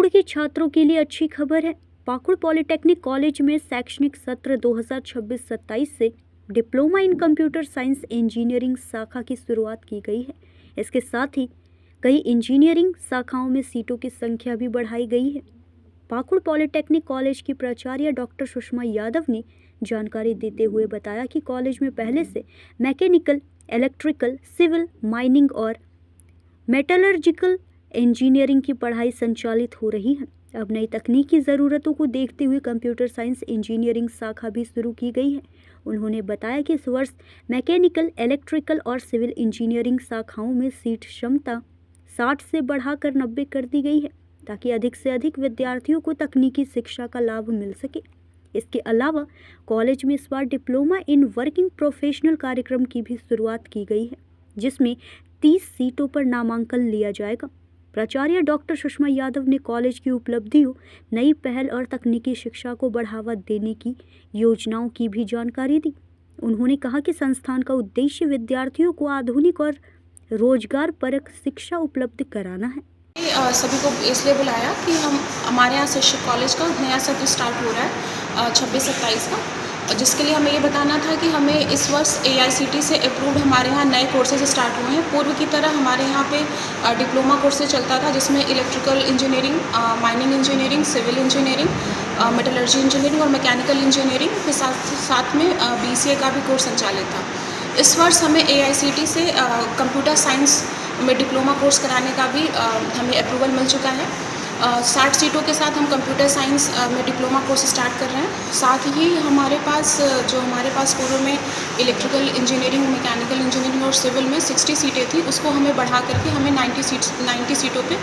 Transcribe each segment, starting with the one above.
पाकुड़ के छात्रों के लिए अच्छी खबर है। पाकुड़ पॉलिटेक्निक कॉलेज में शैक्षणिक सत्र 2026-27 से diploma in computer science engineering शाखा की शुरुआत की गई है। इसके साथ ही कई इंजीनियरिंग शाखाओं में सीटों की संख्या भी बढ़ाई गई है। पाकुड़ पॉलिटेक्निक कॉलेज की प्राचार्य डॉक्टर सुषमा यादव ने जानकारी देते हुए बताया कि कॉलेज में पहले से मैकेनिकल, इलेक्ट्रिकल, सिविल, माइनिंग और मेटलर्जिकल इंजीनियरिंग की पढ़ाई संचालित हो रही है। अब नई तकनीकी ज़रूरतों को देखते हुए कंप्यूटर साइंस इंजीनियरिंग शाखा भी शुरू की गई है। उन्होंने बताया कि इस वर्ष मैकेनिकल, इलेक्ट्रिकल और सिविल इंजीनियरिंग शाखाओं में सीट क्षमता 60 से बढ़ाकर 90 कर दी गई है, ताकि अधिक से अधिक विद्यार्थियों को तकनीकी शिक्षा का लाभ मिल सके। इसके अलावा कॉलेज में इस बार डिप्लोमा इन वर्किंग प्रोफेशनल कार्यक्रम की भी शुरुआत की गई है, जिसमें 30 सीटों पर नामांकन लिया जाएगा। प्राचार्य डॉक्टर सुषमा यादव ने कॉलेज की उपलब्धियों, नई पहल और तकनीकी शिक्षा को बढ़ावा देने की योजनाओं की भी जानकारी दी। उन्होंने कहा कि संस्थान का उद्देश्य विद्यार्थियों को आधुनिक और रोजगारपरक शिक्षा उपलब्ध कराना है। सभी को इसलिए बुलाया कि हमारे यहाँ शिक्षक कॉलेज का नया सत्र स्टार्ट हो रहा है 26-27 का, जिसके लिए हमें ये बताना था कि हमें इस वर्ष AICTE से अप्रूव्ड हमारे यहाँ नए कोर्सेज स्टार्ट हुए हैं। पूर्व की तरह हमारे यहाँ पे डिप्लोमा कोर्सेज चलता था, जिसमें electrical engineering, mining engineering, civil engineering, metallurgy engineering और मैकेनिकल इंजीनियरिंग के साथ में BCA का भी कोर्स संचालित था। इस वर्ष हमें AICTE से कंप्यूटर साइंस में डिप्लोमा कोर्स कराने का भी हमें अप्रूवल मिल चुका है। 60 सीटों के साथ हम कंप्यूटर साइंस में डिप्लोमा कोर्स स्टार्ट कर रहे हैं। साथ ही हमारे पास पूर्व में इलेक्ट्रिकल इंजीनियरिंग, मैकेनिकल इंजीनियरिंग और सिविल में 60 सीटें थी, उसको हमें बढ़ा करके हमें 90 सीटों पे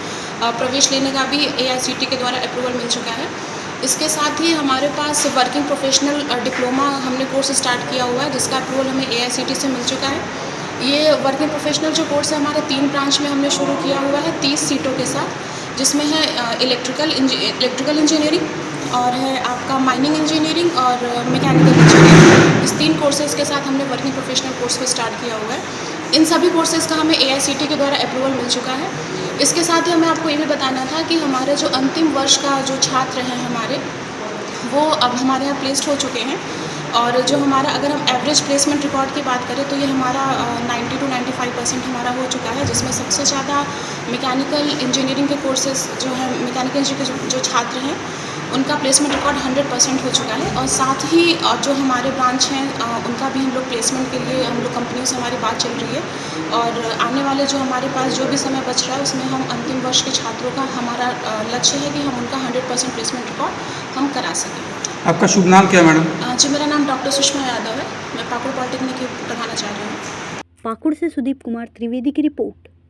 प्रवेश लेने का भी AICTE के द्वारा अप्रूवल मिल चुका है। इसके साथ ही हमारे पास वर्किंग प्रोफेशनल डिप्लोमा हमने कोर्स स्टार्ट किया हुआ है, जिसका अप्रूवल हमें AICTE से मिल चुका है। ये वर्किंग प्रोफेशनल जो कोर्स है हमारे 3 ब्रांच में हमने शुरू किया हुआ है 30 सीटों के साथ, जिसमें है इलेक्ट्रिकल इंजीनियरिंग और है आपका माइनिंग इंजीनियरिंग और मैकेनिकल इंजीनियरिंग। इस 3 कोर्सेज़ के साथ हमने वर्किंग प्रोफेशनल कोर्स को स्टार्ट किया हुआ है। इन सभी कोर्सेज़ का हमें AICTE के द्वारा अप्रूवल मिल चुका है। इसके साथ ही हमें आपको ये भी बताना था कि हमारे जो अंतिम वर्ष का जो छात्र हैं हमारे, वो अब हमारे यहाँ प्लेस्ड हो चुके हैं। और जो हमारा, अगर हम एवरेज प्लेसमेंट रिकॉर्ड की बात करें तो ये हमारा 90 to 95% हमारा हो चुका है, जिसमें सबसे ज़्यादा मैकेनिकल इंजीनियरिंग के कोर्सेज जो हैं, मैकेनिकल इंजीनियरिंग के जो छात्र हैं उनका प्लेसमेंट रिकॉर्ड 100% हो चुका है। और साथ ही जो हमारे ब्रांच हैं उनका भी हम लोग प्लेसमेंट के लिए, हम लोग कंपनियों से हमारी बात चल रही है। और आने वाले जो हमारे पास जो भी समय बच रहा है उसमें हम अंतिम वर्ष के छात्रों का, हमारा लक्ष्य है कि हम उनका 100% प्लेसमेंट रिकॉर्ड हम करा सकें। आपका शुभ नाम क्या है मैडम? जी, मेरा नाम डॉक्टर सुषमा यादव है। मैं पाकुड़ पॉलिटेक्निक की प्रधानाचार्य हूँ। पाकुड़ से सुदीप कुमार त्रिवेदी की रिपोर्ट।